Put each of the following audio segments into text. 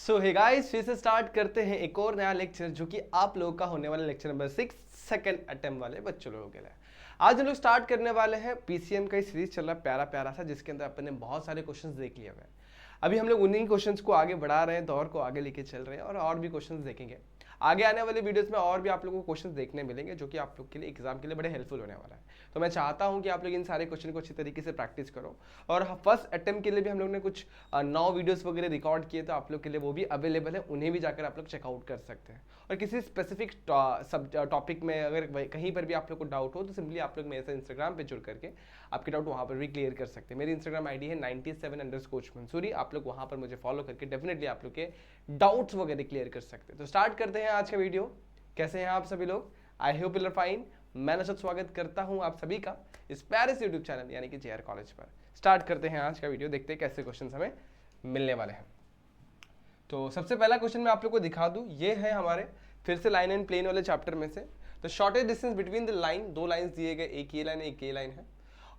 सो hey guys, फिर से start करते हैं एक और नया लेक्चर जो कि आप लोगों का होने वाला लेक्चर नंबर 6 सेकंड अटेम्प्ट वाले बच्चों लोगों के लिए। आज हम लोग स्टार्ट करने वाले हैं पीसीएम का सीरीज चल रहा है प्यारा प्यारा सा, जिसके अंदर अपन ने बहुत सारे क्वेश्चंस देख लिए हुए हैं। अभी हम लोग उन्हीं क्वेश्चंस को आगे बढ़ा रहे हैं, दौर को आगे लेके चल रहे हैं और भी क्वेश्चंस देखेंगे। आगे आने वाले वीडियोस में और भी आप लोगों को क्वेश्चंस देखने मिलेंगे जो कि आप लोग के लिए एग्जाम के लिए बड़े हेल्पफुल होने वाला है। तो मैं चाहता हूं कि आप लोग इन सारे क्वेश्चन को अच्छी तरीके से प्रैक्टिस करो। और फर्स्ट अटेम्प्ट के लिए भी हम लोग ने कुछ 9 वीडियोस वगैरह रिकॉर्ड किए, तो आप लोग के लिए वो भी अवेलेबल है, उन्हें भी जाकर आप लोग चेकआउट कर सकते हैं। और किसी स्पेसिफिक सब टॉपिक में अगर कहीं पर भी आप लोग को डाउट हो तो सिंपली आप लोग मेरे से इंस्टाग्राम पे जुड़ करके आपके डाउट वहाँ पर भी क्लियर कर सकते हैं। मेरी इंस्टाग्राम आईडी है 97_coach_मंसूरी। आप लोग वहाँ पर मुझे फॉलो करके डेफिनेटली आप लोग के डाउट्स वगैरह क्लियर कर सकते हैं। तो स्टार्ट करते हैं आज का वीडियो। कैसे हैं आप सभी लोग? I hope you are fine. मैं नशद स्वागत करता हूं आप सभी का इस प्यारे से यूट्यूब चैनल यानी कि जेआर कॉलेज पर। स्टार्ट करते हैं आज का वीडियो, देखते हैं कैसे क्वेश्चन हमें मिलने वाले हैं। तो सबसे पहला क्वेश्चन मैं आप लोग को दिखा दूं, ये है हमारे फिर से लाइन एंड प्लेन वाले चैप्टर में से। तो shortage distance between the line, दो लाइन्स दिए गए, एक ये लाइन है एक ये लाइन है,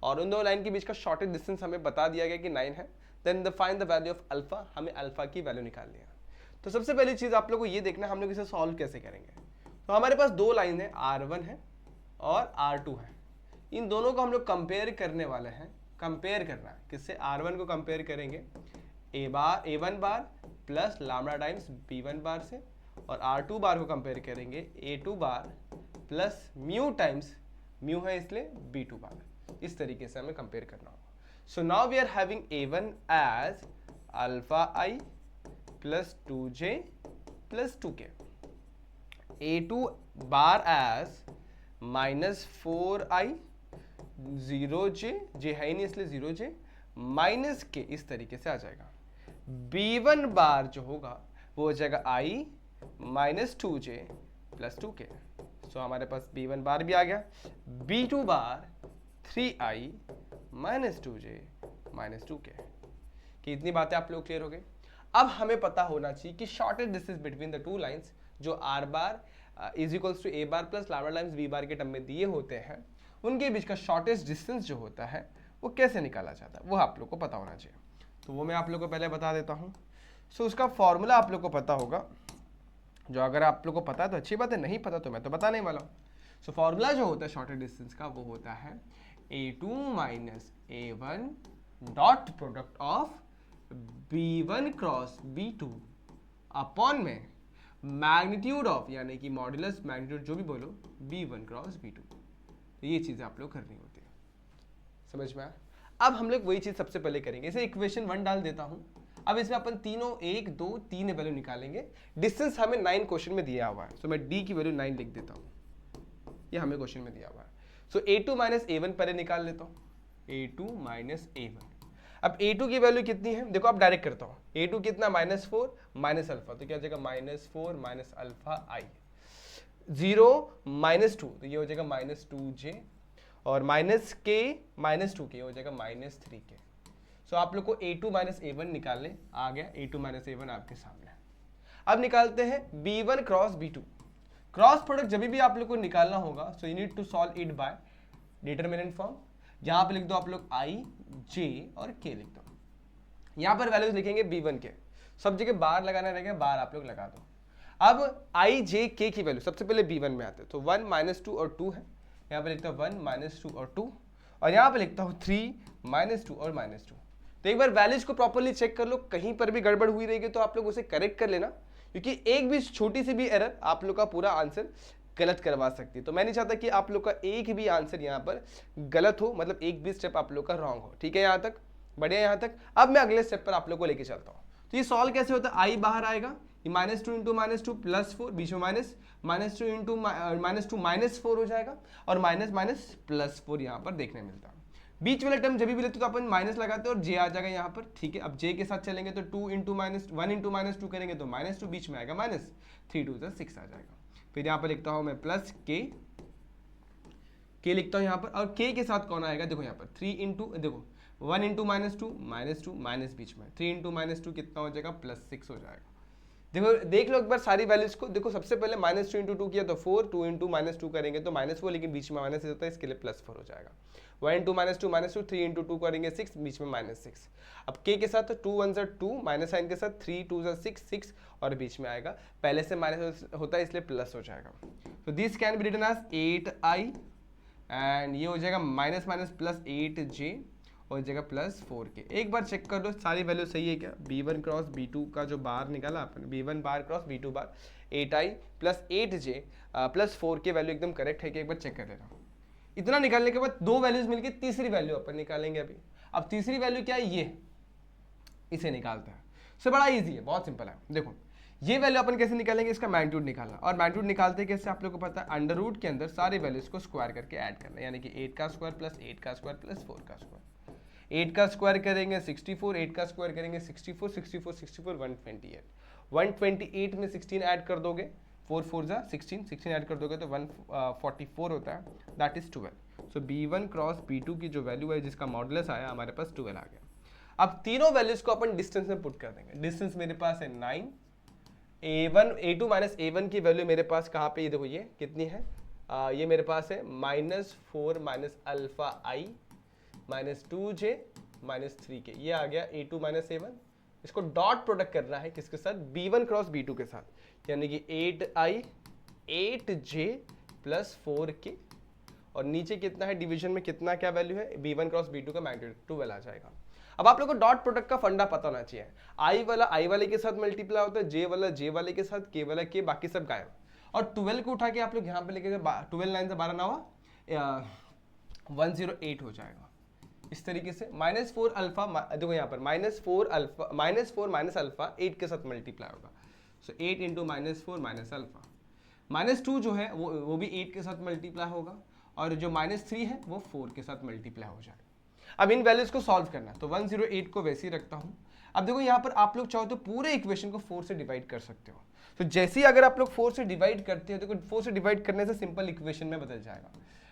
और उन दो लाइन के बीच का शॉर्टेज डिस्टेंस हमें बता दिया गया कि 9 है। Then the find the value of alpha, हमें अल्फा की वैल्यू निकालनी है। तो सबसे पहली चीज आप लोग को ये देखना है हम लोग इसे सॉल्व कैसे करेंगे। तो हमारे पास दो लाइन है, R1 है और R2 है। इन दोनों को हम लोग कंपेयर करने वाले हैं। कंपेयर करना है किससे? R1 को कंपेयर करेंगे A1 बार प्लस लैम्डा टाइम्स B1 बार से, और R2 बार को कंपेयर करेंगे A2 बार प्लस म्यू टाइम्स, म्यू है इसलिए B2 बार। इस तरीके से हमें कंपेयर करना होगा। So now we are having A1 as alpha I plus 2J plus 2K, A2 bar as -4i 0j, J है ही नहीं इसलिए 0j माइनस के, इस तरीके से आ जाएगा। B1 बार जो होगा वो हो जाएगा i -2j प्लस 2k। सो हमारे पास B1 बार भी आ गया। B2 बार 3i -2j -2k। कि इतनी बातें आप लोग क्लियर हो गए। अब हमें पता होना चाहिए कि shortest distance between the two lines जो R bar is equals to A bar plus lambda times B bar के टर्म में दिए होते हैं, उनके बीच का शॉर्टेज डिस्टेंस जो होता है वो कैसे निकाला जाता है वो आप लोग को पता होना चाहिए। तो वो मैं आप लोग को पहले बता देता हूँ। सो उसका फॉर्मूला आप लोग को पता होगा, जो अगर आप लोग को पता है तो अच्छी बात है, नहीं पता तो मैं तो बताने वाला हूँ। सो फॉर्मूला जो होता है शॉर्टेज डिस्टेंस का वो होता है A2 minus A1 dot product of B1 cross B2 upon में मैग्नीट्यूड ऑफ, यानी कि मॉड्यूलस मैग्नीट्यूड जो भी बोलो, B1 क्रॉस B2। तो ये चीजें आप लोग करनी होती है। समझ में आया? अब हम लोग वही चीज सबसे पहले करेंगे। इसे इक्वेशन 1 डाल देता हूं। अब इसमें अपन तीनों 1 2 3 वैल्यू निकालेंगे। डिस्टेंस हमें 9 क्वेश्चन में दिया हुआ है, सो मैं D की वैल्यू 9 लिख देता हूं। ये हमें क्वेश्चन में दिया हुआ है। सो A2 माइनस A1 पहले निकाल लेता हूं। A2 minus A1। अब A2 की वैल्यू कितनी है देखो, आप डायरेक्ट करता हूं। A2 कितना? -4 माइनस अल्फा, तो क्या हो जाएगा -4 माइनस अल्फा I। 0 -2 तो ये हो जाएगा -2J, और -K -2K हो जाएगा -3K। सो आप लोग को A2 माइनस A1 निकालने आ गया। A2 माइनस A1 आपके सामने। अब निकालते हैं B1 cross B2। Cross product जब भी आप लोग को निकालना होगा, so you need to solve it by determinant form. यहां पे लिख दो आप लोग I J और K लिख दो। यहां पर वैल्यूज लिखेंगे B1 के, सब जगह बार लगाना रहेगा, बार आप लोग लगा दो। अब I J K की वैल्यू सबसे पहले B1 में आते हैं, तो 1 -2 और 2 है। यहां पे लिखता हूं 1 -2 और 2, और यहां पे लिखता हूं 3 -2 और -2। तो एक बार वैल्यूज को प्रॉपर्ली चेक कर लो, कहीं पर भी गड़बड़ हुई रहेगी तो आप लोग उसे करेक्ट कर लेना, क्योंकि एक भी छोटी सी भी एरर आप लोग का पूरा आंसर गलत करवा सकती है। तो मैं नहीं चाहता कि आप लोग का एक भी आंसर यहाँ पर गलत हो, मतलब एक भी स्टेप आप लोग का रॉन्ग हो। ठीक है, यहाँ तक बढ़िया। यहाँ तक अब मैं अगले स्टेप पर आप लोग को लेके चलता हूँ। तो ये सॉल्व कैसे होता है? I बाहर आएगा, ये -2 इंटू -2 प्लस 4, बीच में -2 इंटू -2 -4 हो जाएगा, और माइनस प्लस 4 यहाँ पर देखने मिलता है। बीच वाले टर्म जब भी लेते तो अपन माइनस लगाते हैं और J आ जाएगा यहाँ पर। ठीक है, अब J के साथ चलेंगे तो 2 इंटू -1 इंटू -2 करेंगे तो -2, बीच में आएगा -3 2 6 आ जाएगा। फिर यहाँ पर लिखता हूँ मैं प्लस K लिखता हूँ यहाँ पर, और K के साथ कौन आएगा? देखो यहाँ पर 3 इंटू, देखो 1 इंटू -2 -2 माइनस बीच में 3 इंटू -2 कितना हो जाएगा? +6 हो जाएगा। देखो देख लो एक बार सारी वैल्यूज को। देखो सबसे पहले -2 इंटू 2 किया तो 4, 2 इंटू -2 करेंगे तो -4, लेकिन बीच में माइनस होता है, इसके लिए +4 हो जाएगा। 1 इंटू -2, 3 इंटू 2 करेंगे 6, बीच में -6। अब k के साथ 2 1 ज़ा 2, माइनस साइन के साथ 3 2 ज़ा 6, 6 और बीच में आएगा, पहले से माइनस होता है इसलिए प्लस हो जाएगा। तो this can be written as 8i and ये हो जाएगा माइनस माइनस प्लस 8j और जगह +4k। एक बार चेक कर लो सारी वैल्यू सही है क्या। b1 क्रॉस b2 का जो बार निकाला आपने, b1 बार क्रॉस b2 बार 8i plus 8j plus 4k value एकदम करेक्ट है कि एक बार चेक कर लेना। इतना निकालने के बाद दो वैल्यूज मिलके तीसरी वैल्यू अपन निकालेंगे अभी। अब तीसरी वैल्यू क्या है, ये इसे निकालते हैं। सो बड़ा ईजी है, बहुत सिंपल है। देखो ये वैल्यू अपन कैसे निकालेंगे, इसका मैग्नीट्यूड निकालना, और मैग्नीट्यूड निकालते कैसे आप लोग को पता है, अंडर रूट के अंदर सारी वैल्यूज को स्क्वायर करके ऐड करना, यानी कि 8 का स्क्वायर प्लस 8 का स्क्वायर प्लस 4 का स्क्वायर। 8 का स्क्वायर करेंगे 64, 8 का स्क्वायर करेंगे 64, 64 64 128। 128 में 16 ऐड कर दोगे, 4 4 जा 16, 16 ऐड कर दोगे तो 144 होता है, that is 12। So b1 cross b2 की जो वैल्यू है जिसका मॉडुलस आया हमारे पास 12 आ गया। अब तीनों वैल्यूज को अपन डिस्टेंस में पुट कर देंगे। डिस्टेंस मेरे पास है 9, a2 माइनस a1 की वैल्यू मेरे पास कहाँ पे, ये देखो ये कितनी है, ये मेरे पास है -4 minus alpha i -2j -3k, ये आ गया a2 माइनस a1। इसको डॉट प्रोडक्ट करना है किसके साथ, b1 क्रॉस b2 के साथ, यानी कि 8i 8j प्लस 4k, और नीचे कितना है डिवीजन में, कितना क्या वैल्यू है, b1 क्रॉस b2 का मैग्नीट्यूड 12 आ जाएगा। अब आप लोग को डॉट प्रोडक्ट का फंडा पता होना चाहिए, i वाला i वाले के साथ मल्टीप्लाई होता है, j वाला j वाले के साथ, k वाला k, बाकी सब गायब। और 12 को उठा के आप लोग यहाँ पे लेके 12 9 से 12 ना हुआ 108 हो जाएगा। इस तरीके से -4 अल्फा, देखो यहाँ पर -4 अल्फा, -4 माइनस अल्फा 8 के साथ मल्टीप्लाई होगा, सो 8 इंटू -4 माइनस अल्फा। -2 जो है वो भी 8 के साथ मल्टीप्लाई होगा, और जो -3 है वो 4 के साथ मल्टीप्लाई हो जाएगा। अब इन वैल्यूज को सॉल्व करना है, तो 108 को वैसे ही रखता हूँ। अब देखो यहाँ पर आप लोग चाहो तो पूरे इक्वेशन को 4 से डिवाइड कर सकते हो। तो जैसे ही अगर आप लोग 4 से डिवाइड करते हो, देखो 4 से डिवाइड करने से सिंपल इक्वेशन में बदल जाएगा।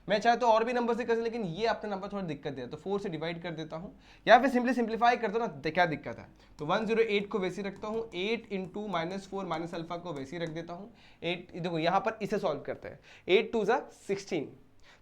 मैं चाहे तो और भी नंबर से कर सकता, लेकिन ये अपना नंबर थोड़ा दिक्कत है, तो 4 से डिवाइड कर देता हूँ, या फिर सिंपली सिंप्लीफाई कर दो ना, क्या दिक्कत है। तो 108 को वैसे रखता हूँ, 8 इंटू -4 माइनस अल्फा को वैसे रख देता हूँ। 8 देखो यहाँ पर इसे सॉल्व करते हैं, 8 2 ज़ा 16,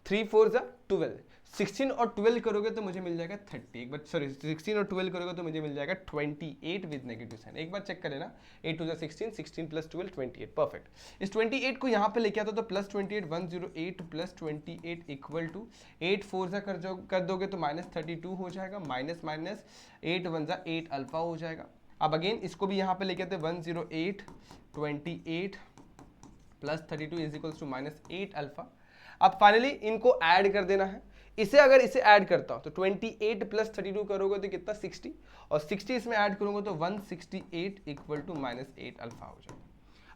3 4 ज़ा 12, 16 और 12 करोगे तो मुझे मिल जाएगा 30, एक बार सॉरी 16 और 12 करोगे तो मुझे मिल जाएगा 28 विद नेगेटिव साइन। एक बार चेक कर लेना, 8 2 16, 16 प्लस 12 28, परफेक्ट। इस 28 को यहाँ पे लेके आता तो प्लस 28, 108 प्लस 28 इक्वल टू 8 4 ज़ा कर दोगे तो -32 हो जाएगा, माइनस माइनस 8 1 ज़ा 8 अल्फा हो जाएगा। अब अगेन इसको भी यहाँ पे लेके आते 108 28 plus 32 is equals to -8 alpha. अब फाइनली इनको ऐड कर देना है। इसे अगर इसे ऐड करता हूं तो 28 प्लस 32 करोगे तो कितना 60, और 60 इसमें ऐड करूंगा तो 168 इक्वल टू -8 अल्फा हो जाएगा।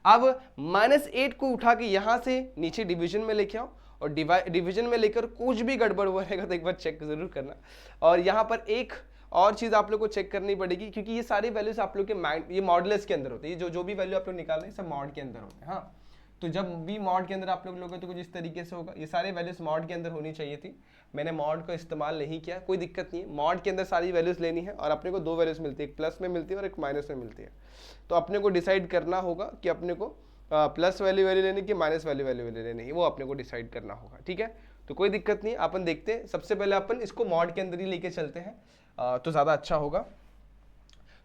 अब -8 को उठा के यहां से नीचे डिवीजन में लेके आओ, और डिवीजन में लेकर कुछ भी गड़बड़ हुआ रहेगा तो एक बार चेक जरूर करना। और यहाँ पर एक और चीज आप लोग को चेक करनी पड़ेगी, क्योंकि ये सारी वैल्यूज आप लोग के ये मॉडुलस के अंदर होते हैं, ये जो भी वैल्यू आप लोग निकाल रहे हैं सब मॉड के अंदर होते हैं। हाँ, तो जब भी मॉड के अंदर आप लोग लोगे तो कुछ इस तरीके से होगा, ये सारे वैल्यूज मॉड के अंदर होनी चाहिए थी, मैंने मॉड का इस्तेमाल नहीं किया, कोई दिक्कत नहीं है। मॉड के अंदर सारी वैल्यूज लेनी है, और अपने को दो वैल्यूज मिलती है, एक प्लस में मिलती है और एक माइनस में मिलती है। तो अपने को डिसाइड करना होगा कि अपने को प्लस वैल्यू लेनी कि माइनस वैल्यू लेनी है, वो अपने को डिसाइड करना होगा, ठीक है। तो कोई दिक्कत नहीं, अपन देखते हैं। सबसे पहले अपन इसको मॉड के अंदर ही लेके चलते हैं तो ज़्यादा अच्छा होगा।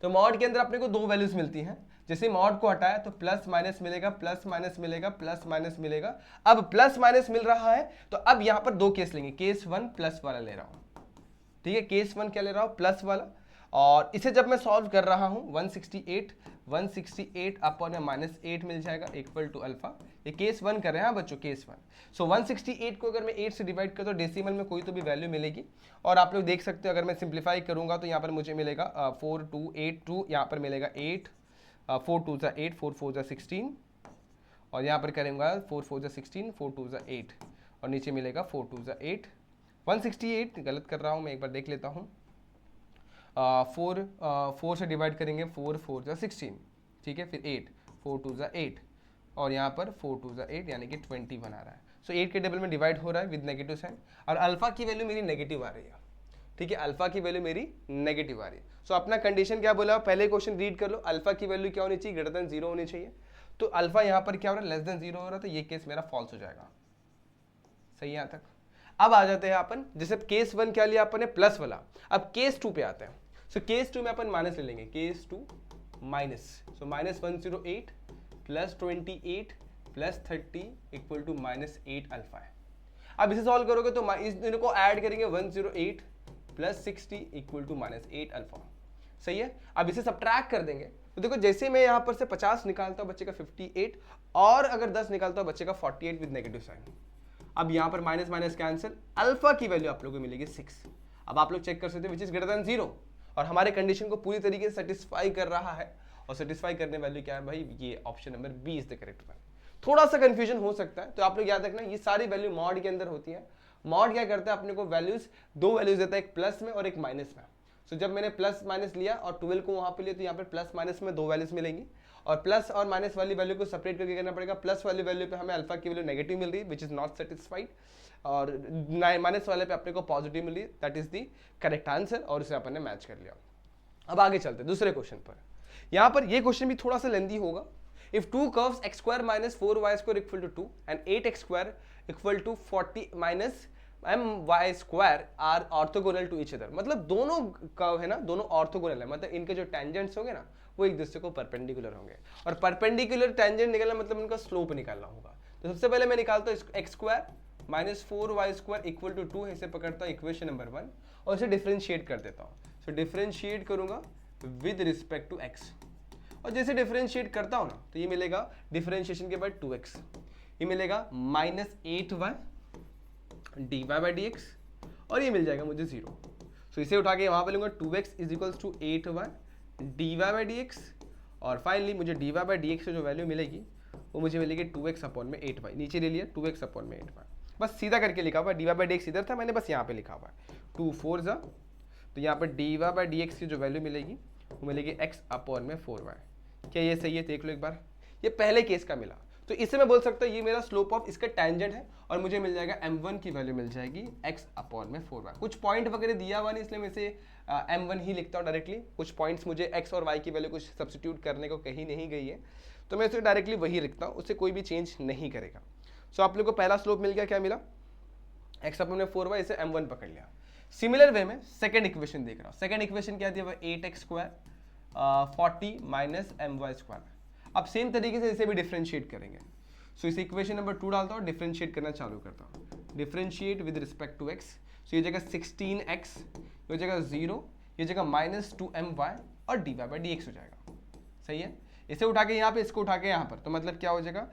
तो मॉड के अंदर अपने को दो वैल्यूज मिलती हैं, जैसे मॉड को हटाया तो प्लस माइनस मिलेगा, प्लस माइनस मिलेगा, प्लस माइनस मिलेगा। अब प्लस माइनस मिल रहा है तो अब यहाँ पर दो केस लेंगे, केस 1 प्लस वाला ले रहा हूँ, ठीक है। केस 1 क्या ले रहा हूँ, प्लस वाला, और इसे जब मैं सॉल्व कर रहा हूँ 168 अपॉन -8 मिल जाएगा इक्वल टू अल्फा। ये केस 1 कर रहे हैं बच्चों, केस 1। सो 168 को अगर मैं 8 से डिवाइड कर तो डेसिमल में कोई तो भी वैल्यू मिलेगी, और आप लोग देख सकते हो अगर मैं सिंप्लीफाई करूंगा तो यहाँ पर मुझे मिलेगा 4282, यहाँ पर मिलेगा 8, 4 2 ज़ा 8, 4 4 ज़ा 16, और यहाँ पर करेंगे 4 4 ज़ा 16, 4 2 ज़ा 8, और नीचे मिलेगा 4 2 ज़ा 8। 168 गलत कर रहा हूँ मैं, एक बार देख लेता हूँ। 4 से डिवाइड करेंगे, 4 4 ज़ा 16, ठीक है, फिर 8, 4 2 ज़ा 8, और यहाँ पर 4 2 ज़ा 8 यानी कि 20 बना रहा है। सो 8 के टेबल में डिवाइड हो रहा है विद नेगेटिव साइन, और अल्फा की वैल्यू मेरी नेगेटिव आ रही है, ठीक है, अल्फा की वैल्यू मेरी नेगेटिव आ रही है। सो अपना कंडीशन क्या बोला, पहले क्वेश्चन रीड कर लो, अल्फा की वैल्यू क्या होनी चाहिए, ग्रेटर देन 0 होनी चाहिए। तो अल्फा यहाँ पर क्या हो रहा है, लेस देन 0 हो रहा है, तो ये केस मेरा फॉल्स हो जाएगा। सही है यहाँ तक। अब आ जाते हैं अपन, जैसे केस 1 क्या लिया अपन ने, प्लस वाला। अब केस 2 पे आते हैं। सो केस 2 में अपन माइनस ले लेंगे, case 2 minus, so minus 108 plus 28 plus 30 equal to minus 8 alpha है। अब इसे सॉल्व करोगे तो इस दोनों को ऐड करेंगे, 108 plus 60 equal to minus 8 alpha. सही है। अब इसे सब्ट्रैक्ट कर देंगे तो देखो, जैसे मैं यहाँ पर से 50 निकालता हूँ बच्चे का 58, और अगर 10 निकालता हूँ बच्चे का 48 विद नेगेटिव साइन। अब यहाँ पर माइनस माइनस कैंसिल, अल्फा की वैल्यू आप लोगों को मिलेगी 6। अब आप लोग चेक कर सकते हैं विच इज ग्रेटर देन 0, और हमारे कंडीशन को पूरी तरीके से सेटिस्फाई कर रहा है। और सेटिस्फाई करने वैल्यू क्या है भाई, ये option number B is the correct one. थोड़ा सा कंफ्यूजन हो सकता है, तो आप लोग याद रखना ये सारी वैल्यू मॉड के अंदर होती है। मॉड क्या करता है, अपने को वैल्यूज, दो वैल्यूज देता है, एक प्लस में और एक माइनस में। सो जब मैंने प्लस माइनस लिया और 12 को वहां पे लिया, तो यहाँ पर प्लस माइनस में दो वैल्यूज मिलेंगी, और प्लस और माइनस वाली वैल्यू को सेपरेट करके करना पड़ेगा। प्लस वाली वैल्यू पे हमें अल्फा की वैल्यू नेगेटिव मिल रही है विच इज नॉट सेटिस्फाइड, और माइनस वाले पे अपने को पॉजिटिव मिल रही है, that is the correct answer, और उसे अपन ने मैच कर लिया। अब आगे चलते हैं दूसरे क्वेश्चन पर। यहाँ पर ये क्वेश्चन भी थोड़ा सा लेंदी होगा। If two curves x square minus 4y square equal to 2 and 8x square equal to 40 minus my square are orthogonal to each other, मतलब दोनों कर्व है ना, दोनों ऑर्थोगोनल है, मतलब इनके जो टेंजेंट्स होंगे ना वो एक दूसरे को परपेंडिकुलर होंगे, और परपेंडिकुलर टेंजेंट निकालना मतलब उनका स्लोप निकालना होगा। तो सबसे पहले मैं निकालता हूँ X square minus 4y square equal to 2, इसे पकड़ता हूँ इक्वेशन नंबर 1 और इसे डिफरेंशिएट कर देता हूँ। सो डिफरेंशिएट करूंगा विद रिस्पेक्ट टू एक्स, और जैसे डिफरेंशिएट करता हूं ना तो ये मिलेगा डिफरेंशिएशन के बाद 2x, ये मिलेगा minus 8y dy by D x, और ये मिल जाएगा मुझे 0। सो इसे उठा के वहां पे लूंगा, 2x is equals to 8y dy by D x, और फाइनली मुझे dy बाई डी एक्स से जो वैल्यू मिलेगी वो मुझे मिलेगी 2x अपॉन में 8y, नीचे ले लिया 2x अपॉन में 8y, बस सीधा करके लिखा हुआ है। dy बाई डी एक्स इधर था, मैंने बस यहाँ पे लिखा हुआ है 2 4 जा, तो यहाँ पर dy बाई डी एक्स की जो वैल्यू मिलेगी वो मिलेगी x अपॉन में 4y। क्या ये सही है, देख लो एक बार, ये पहले केस का मिला, तो इससे मैं बोल सकता हूँ ये मेरा स्लोप ऑफ इसका टेंजेंट है, और मुझे मिल जाएगा m1 की वैल्यू मिल जाएगी x अपॉन में 4y। कुछ पॉइंट वगैरह दिया हुआ नहीं, इसलिए मैं इसे m1 ही लिखता हूँ डायरेक्टली। कुछ पॉइंट्स मुझे x और y की वैल्यू कुछ सब्स्टिट्यूट करने को कहीं नहीं गई है, तो मैं इसे डायरेक्टली वही लिखता हूँ, उससे कोई भी चेंज नहीं करेगा। सो आप लोग को पहला स्लोप मिल गया, क्या मिला, x अपॉन में 4y, इसे m1 पकड़ लिया। सिमिलर वे में सेकेंड इक्वेशन देख रहा हूँ। सेकेंड इक्वेशन क्या दिया हुआ, 8x square 40 minus my square. अब सेम तरीके से इसे भी डिफरेंशिएट करेंगे। सो इस इक्वेशन नंबर 2 डालता हूँ, डिफरेंशिएट करना चालू करता हूँ, differentiate with respect to x। So ये जगह 16x, ये जगह 0, ये जगह माइनस 2my और dy बाई डी एक्स हो जाएगा। सही है। इसे उठा के यहाँ पे, इसको उठा के यहाँ पर, तो मतलब क्या हो जाएगा,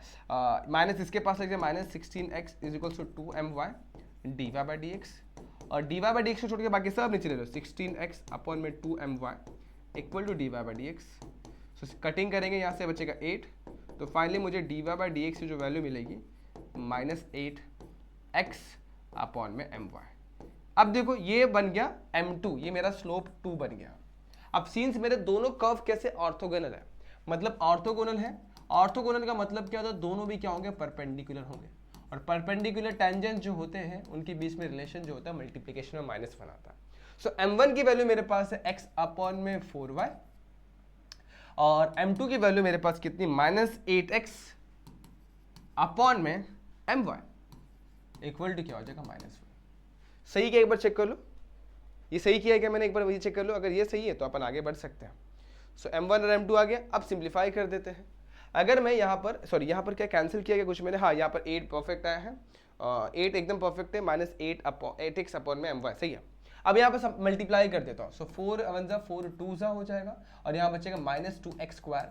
माइनस इसके पास लग जाए minus 16x is equal to 2my dy by D x, और dy बाई डी एक्स को छोड़ के बाकी सब नीचे ले लो, 16x upon m 2my equal to dy by D x. So cutting करेंगे, यहाँ से बचेगा 8, तो फाइनली मुझे dy बाई डी एक्स की जो वैल्यू मिलेगी minus 8x upon m my। अब देखो ये बन गया m2, ये मेरा स्लोप 2 बन गया। अब सीन्स मेरे दोनों कर्व कैसे ऑर्थोगोनल है, मतलब ऑर्थोगोनल है। ऑर्थोगोनल का मतलब क्या होता है, दोनों भी क्या होंगे, परपेंडिकुलर होंगे, और परपेंडिकुलर टेंजेंट जो होते हैं उनके बीच में रिलेशन जो होता है मल्टीप्लिकेशन में माइनस बनाता है। सो m1 की वैल्यू मेरे पास है x अपॉन में 4y, और m2 की वैल्यू मेरे पास कितनी, minus 8x upon m my equal to क्या हो जाएगा, -1। सही क्या, एक बार चेक कर लो, ये सही किया है क्या मैंने, एक बार वही चेक कर लो। अगर ये सही है तो अपन आगे बढ़ सकते हैं। सो m1 और m2 आ गया। अब सिंप्लीफाई कर देते हैं। अगर मैं यहाँ पर, सॉरी यहाँ पर क्या कैंसिल किया गया कुछ मैंने, हाँ यहाँ पर 8 परफेक्ट आया है, 8 एकदम परफेक्ट है, minus 8x upon m my, सही है। अब यहाँ पर सब मल्टीप्लाई कर देता हूँ। सो 4 1 जा 4 2 जा हो जाएगा, और यहाँ बचेगा माइनस 2x स्क्वायर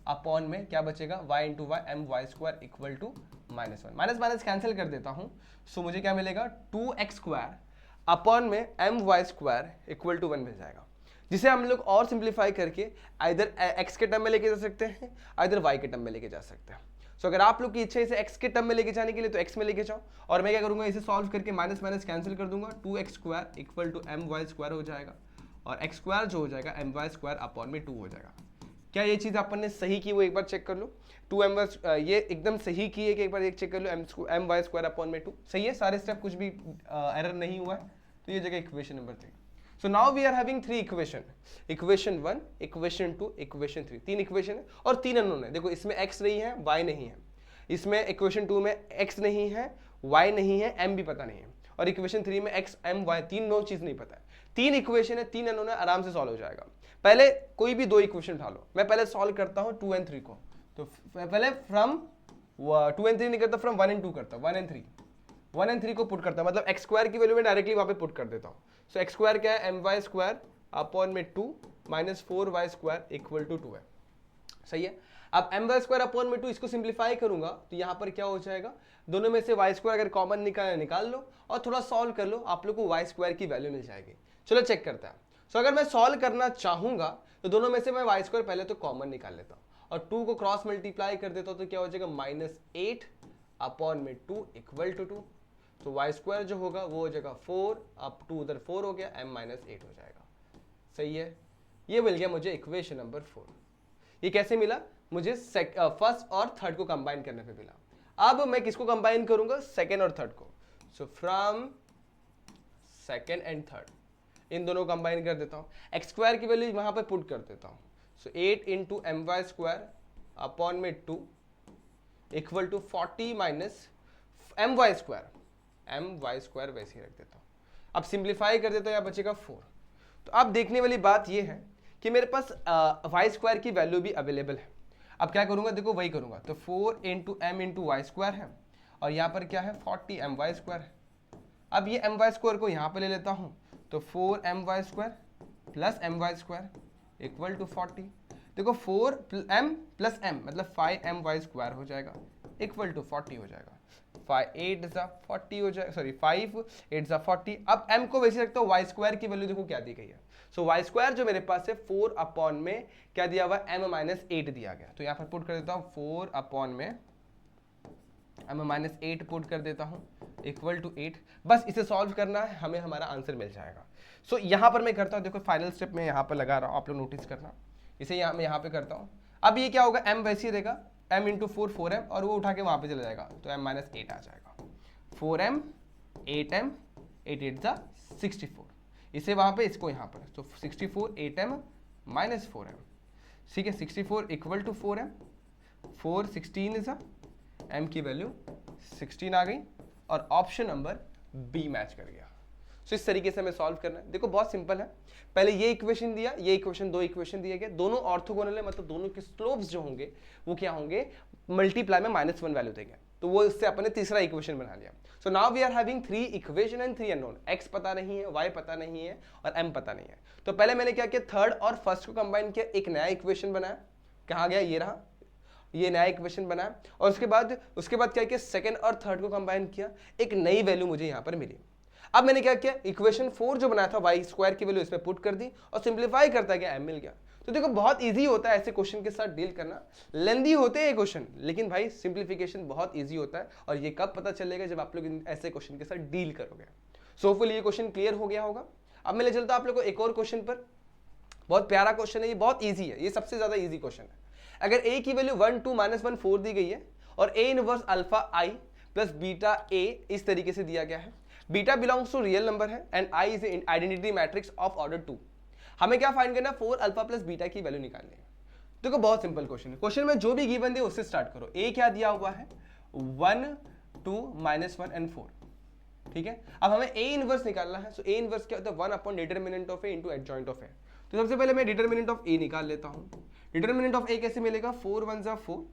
अपॉन में क्या बचेगा, y into y my square equal to -1। Minus minus cancel कर देता हूँ। सो मुझे क्या मिलेगा, 2x square upon m my square equal to 1 मिल जाएगा, जिसे हम लोग और सिंप्लीफाई करके आइदर x के टर्म में लेके जा सकते हैं, आइदर y के टर्म में लेके जा सकते हैं। सो अगर आप लोग की इच्छा है इसे x के टर्म में लेके जाने के लिए तो x में लेके जाओ, और मैं क्या करूंगा, इसे सॉल्व करके माइनस माइनस कैंसिल कर दूंगा, 2x square equal to my square हो जाएगा, और x स्क्वायर जो हो जाएगा my स्क्वायर अपॉन में 2 हो जाएगा। क्या ये चीज़ अपन ने सही की, वो एक बार चेक कर लो। 2my ये एकदम सही की है कि एक बार एक चेक कर लो, my स्क्वायर अपॉन में 2 सही है, सारे स्टेप कुछ भी एरर नहीं हुआ है। तो ये जगह equation number 3। So now we are having 3 equation, equation 1, equation 2, equation 3, 3 equation है और 3 अननोन है। देखो इसमें x नहीं है, y नहीं है, इसमें इक्वेशन 2 में x नहीं है, y नहीं है, m भी पता नहीं है, और इक्वेशन 3 में x, m, y तीनों चीज नहीं पता है। 3 इक्वेशन है, 3 अननोन है, आराम से सॉल्व हो जाएगा। पहले कोई भी 2 इक्वेशन उठा लो, मैं पहले सॉल्व करता हूं 2 and 3 को, तो पहले फ्रॉम 2 and 3 नहीं करता, फ्रॉम 1 and 2 करता, 1 and 3, 1 and 3 को पुट करता हूं, मतलब एक्स स्क्वायर की वैल्यू में डायरेक्टली वहां पे पुट कर देता हूं। सो एक्स स्क्वायर क्या है, my square upon m 2 minus 4y square equal to 2 है, सही है। अब my स्क्वायर अपॉन में 2 इसको सिंप्लीफाई करूंगा तो यहां पर क्या हो जाएगा, दोनों में से y स्क्वायर अगर कॉमन निकाल लो और थोड़ा सॉल्व कर लो, आप लोग को y स्क्वायर की वैल्यू मिल जाएगी। चलो चेक करते हैं। सो अगर मैं सॉल्व करना चाहूंगा तो दोनों में से मैं y स्क्वायर पहले तो कॉमन निकाल लेता हूं और 2 को क्रॉस मल्टीप्लाई कर देता हूं, तो क्या हो जाएगा, -8 अपॉन में 2 इक्वल टू 2। तो y स्क्वायर जो होगा वो हो जाएगा 4, अब 2 उधर 4 हो गया, m - 8 हो जाएगा, सही है। ये मिल गया मुझे इक्वेशन नंबर 4। ये कैसे मिला, मुझे फर्स्ट और थर्ड को कंबाइन करने पे मिला। अब मैं किसको कंबाइन करूंगा, सेकेंड और थर्ड को। So from second and third in दोनों को कंबाइन कर देता हूँ, एक्स स्क्वायर की वैल्यू वहां पे पुट कर देता हूँ। So 8 into my square upon m 2 equal to 40 minus my square वैसे ही रख देता हूँ। अब सिंप्लीफाई कर देता हूँ, यहाँ बचेगा 4। तो अब देखने वाली बात ये है कि मेरे पास y स्क्वायर की वैल्यू भी अवेलेबल है। अब क्या करूंगा, देखो वही करूंगा, तो 4 into m into y square है और यहाँ पर क्या है 40 my स्क्वायर है। अब ये my स्क्वायर को यहाँ पे ले लेता हूँ, तो 4 my square plus my square equal to 40। देखो 4m प्लस m मतलब 5my स्क्वायर हो जाएगा इक्वल टू 40 हो जाएगा। 5 8 40 हो जाएगा, सॉरी 5 8 40। अब m को वैसे रखता हूँ, y स्क्वायर की वैल्यू देखो क्या दी गई है। सो y स्क्वायर जो मेरे पास है 4 अपॉन में क्या दिया हुआ, m - 8 दिया गया, तो यहाँ पर पुट कर देता हूँ 4 अपॉन में m - 8 पुट कर देता हूँ इक्वल टू 8। बस इसे सॉल्व करना है, हमें हमारा आंसर मिल जाएगा। सो यहाँ पर मैं करता हूँ, देखो फाइनल स्टेप में यहाँ पर लगा रहा हूँ, आप लोग नोटिस करना, इसे मैं यहाँ पे करता हूँ। अब ये क्या होगा, m वैसे ही रहेगा, m इंटू 4 4m और वो उठा के वहाँ पे चला जाएगा, तो m - 8 आ जाएगा। 4m 8m 8 8 64, इसे वहाँ पे इसको यहाँ पर, तो 64 8m माइनस 4m, ठीक है। 64 equal to 4m, 4 16 is m की वैल्यू 16 आ गई और ऑप्शन नंबर बी मैच कर गया। सो इस तरीके से हमें सॉल्व करना है। देखो बहुत सिंपल है, पहले ये इक्वेशन दिया, ये इक्वेशन, 2 इक्वेशन दिए गए, दोनों ऑर्थोगोनल है, मतलब दोनों के स्लोप्स जो होंगे वो क्या होंगे, मल्टीप्लाई में -1 वैल्यू देंगे, तो वो इससे अपने तीसरा इक्वेशन बना लिया। So now we are having 3 equation and 3 unknown, x पता नहीं है, y पता नहीं है और m पता नहीं है। तो पहले मैंने क्या किया, थर्ड और फर्स्ट को कंबाइन किया, एक नया इक्वेशन बनाया, कहाँ गया, ये रहा, ये नया इक्वेशन बनाया, और उसके बाद क्या किया, सेकंड और थर्ड को कंबाइन किया, एक नई वैल्यू मुझे यहाँ पर मिली। अब मैंने क्या किया, इक्वेशन 4 जो बनाया था y स्क्वायर की वैल्यू इसमें पुट कर दी और सिंप्लीफाई करता गया, m मिल गया। तो देखो बहुत इजी होता है ऐसे क्वेश्चन के साथ डील करना, लेंदी होते हैं ये क्वेश्चन, लेकिन भाई सिंप्लीफिकेशन बहुत इजी होता है, और ये कब पता चलेगा, जब आप लोग ऐसे क्वेश्चन के साथ डील करोगे। सो होपफुली ये क्वेश्चन क्लियर हो गया होगा। अब मैं ले चलता हूं आप लोग को एक और क्वेश्चन पर, बहुत प्यारा क्वेश्चन है, ये बहुत ईजी है, ये सबसे ज्यादा ईजी क्वेश्चन है। अगर a की वैल्यू 1 2 -1 4 दी गई है और a inverse alpha i plus beta a इस तरीके से दिया गया है, beta belongs to real number है and i is identity matrix of order 2। हमें क्या फाइंड करना है, 4 अल्फा प्लस बीटा की वैल्यू निकालनी है। देखो बहुत सिंपल क्वेश्चन है, क्वेश्चन में जो भी गिवन दे उससे स्टार्ट करो। a क्या दिया हुआ है, 1 2 -1 एंड 4, ठीक है। अब हमें a इनवर्स निकालना है। सो a इनवर्स क्या होता है, 1 upon determinant of a into adjoint of a। तो सबसे पहले मैं डिटरमिनेंट ऑफ a निकाल लेता हूं। डिटरमिनेंट ऑफ a कैसे मिलेगा, 4 1 4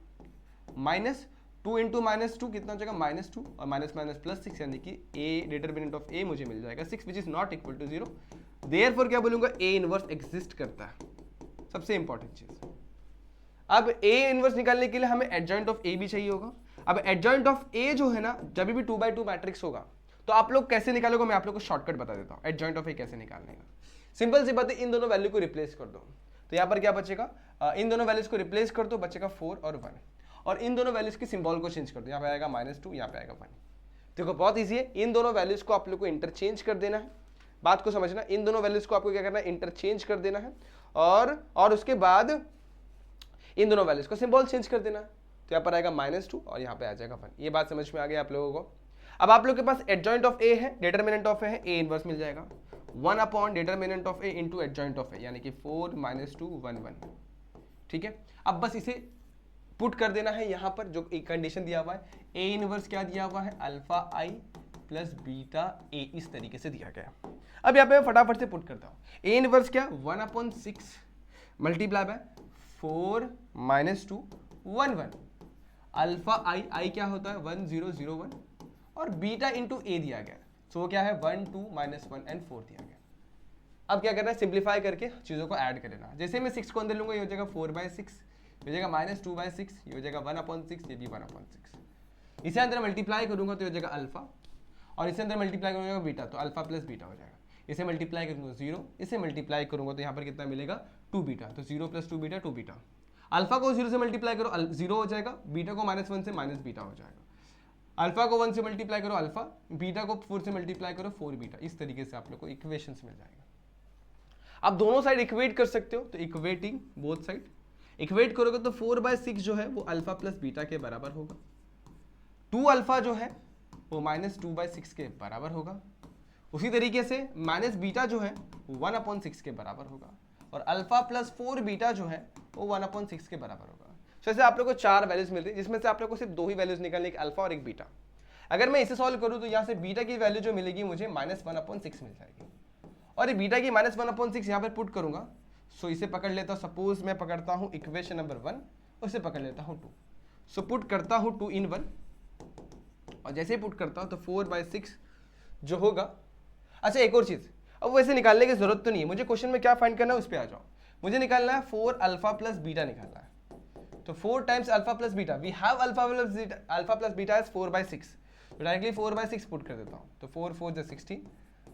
माइनस 2 इंटू -2 कितना हो जाएगा, -2 और माइनस माइनस प्लस 6, यानी कि a डिटरमिनेंट ऑफ a मुझे मिल जाएगा 6 which is not equal to 0। Therefore क्या बोलूंगा, a इनवर्स एग्जिस्ट करता है, सबसे इंपॉर्टेंट चीज। अब a इनवर्स निकालने के लिए हमें एडजॉइंट ऑफ a भी चाहिए होगा। अब एडजॉइंट ऑफ a जो है ना, जब भी 2/2 मैट्रिक्स होगा तो आप लोग कैसे निकालोगे, मैं आप लोग को शॉर्टकट बता देता हूं एडजॉइंट ऑफ a कैसे निकालने का। सिंपल सी बात है, इन दोनों वैल्यू को रिप्लेस कर दो, तो यहाँ पर क्या बचेगा, इन दोनों वैल्यूज को रिप्लेस कर दो, बचेगा 4 और 1, और इन दोनों वैल्यूज की सिंबल को चेंज कर दो, यहाँ पे आएगा -2, यहाँ पे आएगा 1। देखो बहुत इजी है, इन दोनों वैल्यूज को आप लोग को इंटरचेंज कर देना है। बात को समझना, इन दोनों वैल्यूज को आपको क्या करना है, इंटरचेंज कर देना है, और उसके बाद इन दोनों वैल्यूज को सिंबल चेंज कर देना है। तो यहाँ पर आएगा -2 और यहाँ पे आ जाएगा 1। ये बात समझ में आ गई आप लोगों को। अब आप लोग के पास एडजॉइंट ऑफ a है, डिटरमिनेंट ऑफ a है, a इनवर्स मिल जाएगा। 1 upon determinant of A into adjoint of A, यानी कि 4 - 2 1 1। ठीक है, अब बस इसे पुट कर देना है यहाँ पर, जो एक कंडीशन दिया हुआ है, ए इनवर्स क्या दिया हुआ है, alpha I plus beta A, इस तरीके से दिया गया। अब यहाँ पे मैं फटाफट से पुट करता हूँ, ए इनवर्स क्या, 1/6 मल्टीप्लाई बाय 4 - 2 1 1, अल्फा आई, आई क्या होता है 1 0 0 1, और बीटा इंटू ए दिया गया, सो क्या है 1 2 - 1 एंड 4 दिया गया। अब क्या करना है, सिंप्लीफाई करके चीज़ों को ऐड कर लेना। जैसे मैं 6 को अंदर लूंगा, ये हो जाएगा 4/6, ये हो जाएगा -2/6, ये हो जाएगा 1/6, ये भी 1/6। इसे अंदर मल्टीप्लाई करूंगा तो हो जाएगा अल्फा, और इसे अंदर मल्टीप्लाई करूंगा बीटा, तो अल्फा प्लस बीटा हो जाएगा। इसे मल्टीप्लाई करूंगा 0, इसे मल्टीप्लाई करूंगा तो यहाँ पर कितना मिलेगा 2 बीटा, तो 0 + 2 बीटा 2 बीटा। अल्फा को 0 से मल्टीप्लाई करो 0 हो जाएगा, बीटा को -1 से माइनस बीटा हो जाएगा। अल्फा को 1 से मल्टीप्लाई करो अल्फा, बीटा को 4 से मल्टीप्लाई करो 4 बीटा। इस तरीके से आप लोग को इक्वेशंस मिल जाएगा। आप दोनों साइड इक्वेट कर सकते हो, तो इक्वेटिंग बोथ साइड, इक्वेट करोगे तो 4/6 जो है वो अल्फा प्लस बीटा के बराबर होगा, 2 अल्फा जो है वो -2/6 के बराबर होगा, उसी तरीके से माइनस बीटा जो है 1/6 के बराबर होगा, और अल्फा प्लस 4 बीटा जो है वो 1/6 के बराबर होगा। तो ऐसे आप लोग को 4 वैल्यूज मिल रही है, जिसमें से आप लोग को सिर्फ 2 ही वैल्यूज निकालने, एक अल्फा और एक बीटा। अगर मैं इसे सॉल्व करूं तो यहाँ से बीटा की वैल्यू जो मिलेगी मुझे -1/6 मिल जाएगी, और ये बीटा की -1/6 यहाँ पर पुट करूंगा। सो इसे पकड़ लेता हूँ, सपोज मैं पकड़ता हूँ इक्वेशन नंबर 1, उसे पकड़ लेता हूँ 2। सो पुट करता हूँ 2 in 1, और जैसे ही पुट करता हूँ तो 4/6 जो होगा। अच्छा एक और चीज़, अब वैसे निकालने की जरूरत तो नहीं है, मुझे क्वेश्चन में क्या फाइंड करना है उस पर आ जाओ। मुझे निकालना है 4 अल्फा प्लस बीटा निकालना है, तो 4 times alpha plus beta, we have alpha plus beta is 4/6, तो डायरेक्टली 4/6 पुट कर देता हूँ, तो 4 4 = 16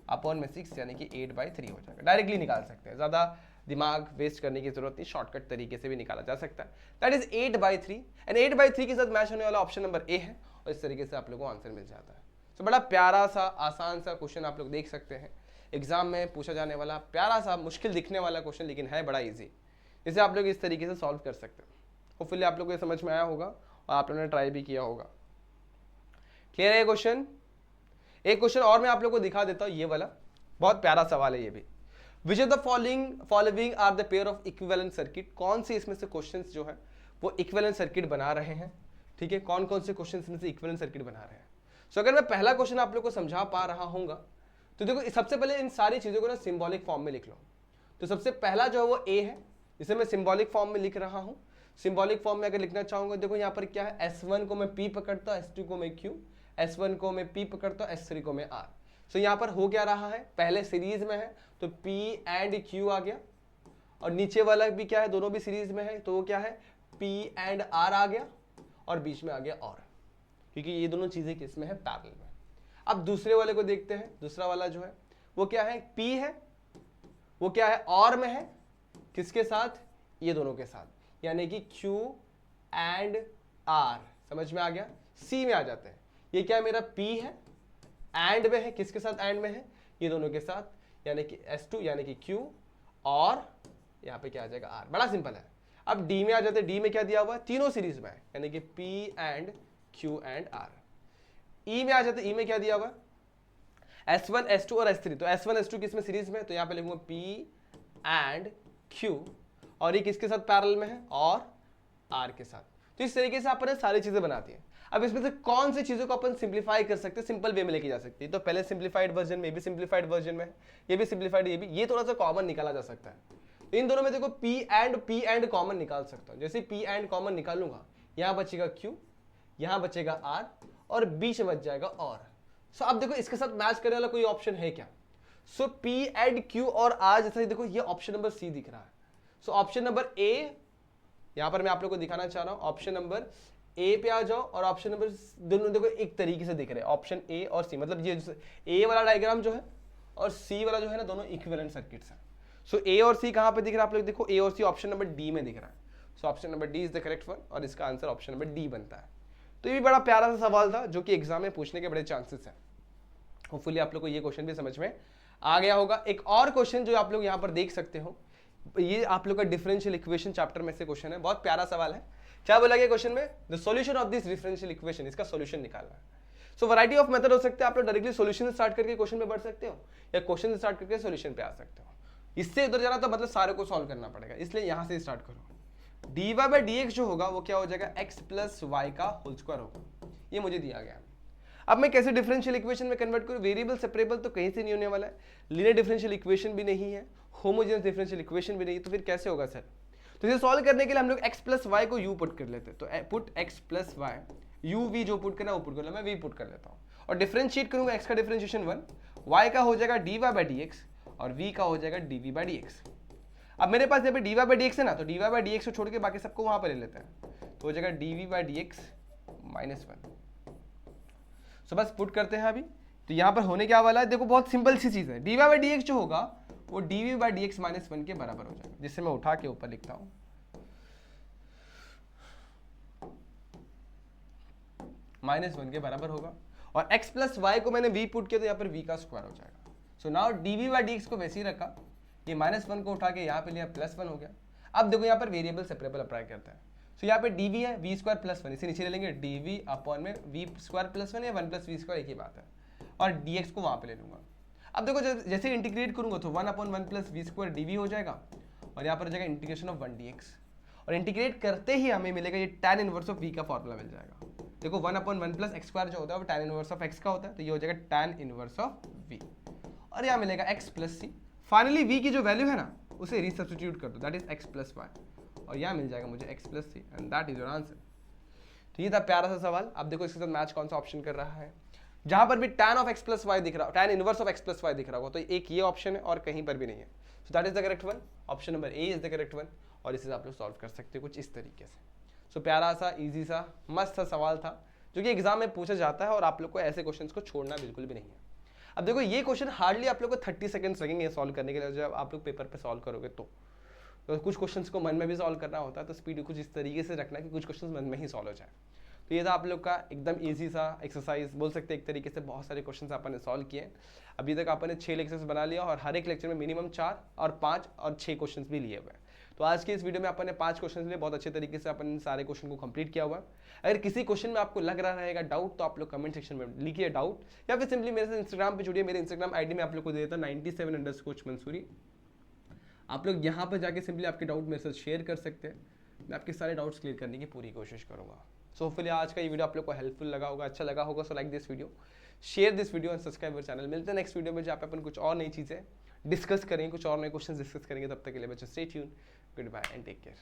अपॉन में 6 यानी कि 8/3 हो जाएगा। डायरेक्टली निकाल सकते हैं, ज़्यादा दिमाग वेस्ट करने की जरूरत नहीं, शॉर्टकट तरीके से भी निकाला जा सकता है। दैट इज 8/3, एंड 8/3 के साथ मैच होने वाला ऑप्शन नंबर ए है, और इस तरीके से आप लोगों को आंसर मिल जाता है। तो बड़ा प्यारा सा आसान सा क्वेश्चन आप लोग देख सकते हैं, एग्जाम में पूछा जाने वाला प्यारा सा मुश्किल दिखने वाला क्वेश्चन, लेकिन है बड़ा ईजी, जिसे आप लोग इस तरीके से सॉल्व कर सकते हैं। होपफुली आप लोग को ये समझ में आया होगा और आप लोगों ने ट्राई भी किया होगा। क्लियर है ये क्वेश्चन? एक क्वेश्चन और मैं आप लोग को दिखा देता हूँ, ये वाला बहुत प्यारा सवाल है ये भी। Which of the following are the pair of equivalent circuit, कौन से इसमें से क्वेश्चंस जो है वो इक्विवेलेंट सर्किट बना रहे हैं, ठीक है, कौन कौन से क्वेश्चंस में से इक्विवेलेंट सर्किट बना रहे हैं। सो अगर मैं पहला क्वेश्चन आप लोग को समझा पा रहा हूँगा तो देखो, सबसे पहले इन सारी चीज़ों को ना सिंबॉलिक फॉर्म में लिख लो। तो सबसे पहला जो है वो ए है, इसे मैं सिंबॉलिक फॉर्म में लिख रहा हूँ। सिंबॉलिक फॉर्म में अगर लिखना चाहूँगा, देखो यहाँ पर क्या है, S1 को मैं P पकड़ता हूँ, S2 को मैं Q, S1 को मैं P पकड़ता हूँ, S3 को मैं R। सो यहाँ पर हो क्या रहा है, पहले सीरीज में है तो P एंड Q आ गया, और नीचे वाला भी क्या है, दोनों भी सीरीज में है, तो वो क्या है P एंड R आ गया, और बीच में आ गया और, क्योंकि ये दोनों चीजें किसमें है, पैरेलल में। अब दूसरे वाले को देखते हैं, दूसरा वाला जो है वो क्या है, P है, वो क्या है और में है, किसके साथ, ये दोनों के साथ, यानी कि Q एंड R। समझ में आ गया। C में आ जाते हैं, ये क्या है, मेरा P है, एंड में है, किसके साथ एंड में है, ये दोनों के साथ, यानी कि S2 यानी कि Q, और यहाँ पे क्या आ जाएगा R। बड़ा सिंपल है। अब D में आ जाते हैं, D में क्या दिया हुआ है, तीनों सीरीज में है, यानी कि P and Q and R। E में आ जाते हैं, E में क्या दिया हुआ है, S1 S2 और S3, तो S1 S2 किसमें सीरीज में, तो यहाँ पे लिखूंगा P एंड Q, और ये किसके साथ पैरेलल में है, और R के साथ। तो इस तरीके से अपन सारी चीजें बनाती हैं। अब इसमें से कौन सी चीजों को अपन सिंप्लीफाई कर सकते हैं, सिंपल वे में लेके जा सकते हैं। तो पहले सिंप्लीफाइड वर्जन में, भी सिंप्लीफाइड वर्जन में, ये भी सिंप्लीफाइड, ये थोड़ा सा कॉमन निकाला जा सकता है। तो इन दोनों में देखो P एंड कॉमन निकाल सकता हूँ। जैसे P एंड कॉमन निकालूंगा, यहाँ बचेगा Q, यहाँ बचेगा R, और बीच में बच जाएगा और। सो अब देखो इसके साथ मैच करने वाला कोई ऑप्शन है क्या। सो P एंड Q और R, जैसे देखो ये ऑप्शन नंबर C दिख रहा है। सो ऑप्शन नंबर A, यहां पर मैं आप लोगों को दिखाना चाह रहा हूं, ऑप्शन नंबर A पे आ जाओ, और ऑप्शन नंबर दोनों देखो एक तरीके से दिख रहे हैं, ऑप्शन A और C, मतलब ये A वाला डायग्राम जो है और C वाला जो है ना, दोनों इक्विवेलेंट सर्किट्स हैं। सो A और C कहां पे दिख रहा है, आप लोग देखो A और C ऑप्शन नंबर D में दिख रहा है। So option number D is the correct one, और इसका आंसर ऑप्शन नंबर D बनता है। तो ये भी बड़ा प्यारा सा सवाल था, जो कि एग्जाम में पूछने के बड़े चांसेस हैं। होपफुली आप लोग को ये क्वेश्चन भी समझ में आ गया होगा। एक और क्वेश्चन जो आप लोग यहाँ पर देख सकते हो, ये आप लोग का डिफरेंशियल इक्वेशन चैप्टर में से क्वेश्चन है, बहुत प्यारा सवाल है। क्या बोला गया क्वेश्चन में, the solution of this differential equation, इसका सॉल्यूशन निकालना है। सो वैरायटी ऑफ मेथड हो सकते हैं। आप लोग डायरेक्टली सॉल्यूशन स्टार्ट करके क्वेश्चन पे बढ़ सकते हो या क्वेश्चन स्टार्ट करके सॉल्यूशन पे आ सकते हो। इससे उधर जाना तो मतलब सारे को सॉल्व करना पड़ेगा, इसलिए यहां से स्टार्ट करो। dy बाई डी एक्स जो होगा वो क्या हो जाएगा, x प्लस वाई का होल स्क्वायर होगा, ये मुझे दिया गया। अब मैं कैसे डिफरेंशियल इक्वेशन में कन्वर्ट करूं, वेरिएबल सेपरेबल तो कहीं से नहीं होने वाला है, लीनियर डिफरेंशियल इक्वेशन भी नहीं है, होमोजेनियस डिफरेंशियल इक्वेशन भी नहीं है, तो फिर कैसे होगा सर। तो इसे सॉल्व करने के लिए हम लोग x प्लस वाई को u पुट कर लेते हैं। तो put x plus y, u v जो पुट करना है वो पुट करना, मैं v पुट कर लेता हूँ और डिफरेंशिएट करूंगा। x का डिफरेंशिएशन 1, y का हो जाएगा dy बाई डी एक्स और v का हो जाएगा dv बाई डी एक्स। अब मेरे पास यहाँ पे dy बाई डी एक्स है ना, तो dy बाई डी एक्स को छोड़ के बाकी सबको वहां पर ले लेते हैं, तो हो जाएगा dv by D x minus 1। सो बस पुट करते हैं अभी। तो यहाँ पर होने क्या वाला है, देखो बहुत सिंपल सी चीज है, dy बाई डी एक्स जो होगा वो dv by D x minus 1 के बराबर हो जाएगा, जिससे मैं उठा के ऊपर लिखता हूँ -1 के बराबर होगा। और x प्लस वाई को मैंने v पुट किया तो यहाँ पर v का स्क्वायर हो जाएगा। So now dv by D x को वैसे ही रखा, ये -1 को उठा के यहाँ पे लिया, +1 हो गया। अब देखो यहाँ पर वेरिएबल सेपरेबल अप्लाई करते हैं। सो यहाँ पे dv है v स्क्वायर प्लस 1, इसे नीचे ले लेंगे, dv अपॉन में v स्क्वायर प्लस 1 या 1 प्लस v स्क्वायर एक ही बात है, और dx को वहाँ पे ले लूंगा। अब देखो जैसे इंटीग्रेट करूंगा तो 1 upon 1 plus v square dv हो जाएगा, और यहाँ पर हो जाएगा इंटीग्रेशन ऑफ 1 dx, और इंटीग्रेट करते ही हमें मिलेगा ये tan इनवर्स ऑफ v का फॉर्मूला मिल जाएगा। देखो 1 अपॉन 1 प्लस एक्स स्क्वायर जो होता है वो tan इनवर्स ऑफ x का होता है, तो ये हो जाएगा tan इनवर्स ऑफ v, और यहाँ मिलेगा x प्लस सी। फाइनली v की जो वैल्यू है ना उसे रिसब्स्टिट्यूट कर दो, that is x plus y, और यहाँ मिल जाएगा मुझे x plus c, and that is your answer. तो ये था प्यारा सा सवाल। अब देखो इसके साथ मैच कौन सा ऑप्शन कर रहा है, जहां पर भी tan of x plus y दिख रहा, tan inverse of x plus y दिख रहा होगा, तो एक ये ऑप्शन है और कहीं पर भी नहीं है। So that is the correct one, option number A is the correct one, और इसे आप लोग सॉल्व कर सकते हो कुछ इस तरीके से। सो प्यारा सा, इजी सा, मस्त सा सवाल था जो कि एग्जाम में पूछा जाता है, और आप लोग को ऐसे क्वेश्चंस को छोड़ना बिल्कुल भी नहीं है। अब देखो ये क्वेश्चन हार्डली आप लोग को 30 सेकंड्स लगेंगे सॉल्व करने के लिए, जब आप लोग पेपर पे सॉल्व करोगे तो कुछ क्वेश्चंस को मन में भी सॉल्व करना होता है, तो स्पीड कुछ इस तरीके से रखना कि कुछ क्वेश्चंस मन में ही सॉल्व हो जाए। तो ये था आप लोग का एकदम इजी सा एक्सरसाइज, बोल सकते हैं एक तरीके से। बहुत सारे क्वेश्चंस अपन ने सॉल्व किए। अभी तक अपन ने 6 लेक्चर्स बना लिया, और हर एक लेक्चर में मिनिमम 4 और 5 और 6 क्वेश्चंस भी लिए हुए हैं। तो आज के इस वीडियो में अपन ने 5 क्वेश्चन लिए, बहुत अच्छे तरीके से अपन ने सारे क्वेश्चन को कंप्लीट किया हुआ है। अगर किसी क्वेश्चन में आपको लग रहा रहेगा डाउट, तो आप लोग कमेंट सेक्शन में लिखिए डाउट, या फिर सिंपली मेरे से इंस्टाग्राम पे जुड़िए। मेरे इंस्टाग्राम आईडी में आप लोग को दे देता 97_ मंसूरी। आप लोग यहाँ पर जाके सिंपली आपके डाउट मेरे साथ शेयर कर सकते हैं, मैं आपके सारे डाउट्स क्लियर करने की पूरी कोशिश करूँगा। सो होपफुली आज का ये वीडियो आप लोग को हेल्पफुल लगा होगा, अच्छा लगा होगा। So like this video, share this video and subscribe our channel. मिलते हैं नेक्स्ट वीडियो में, जहाँ पे अपन कुछ और नई चीज़ें डिस्कस करेंगे, कुछ और नए क्वेश्चन डिस्कस करेंगे। तब तक के लिए बच्चों stay tune, good bye and take care.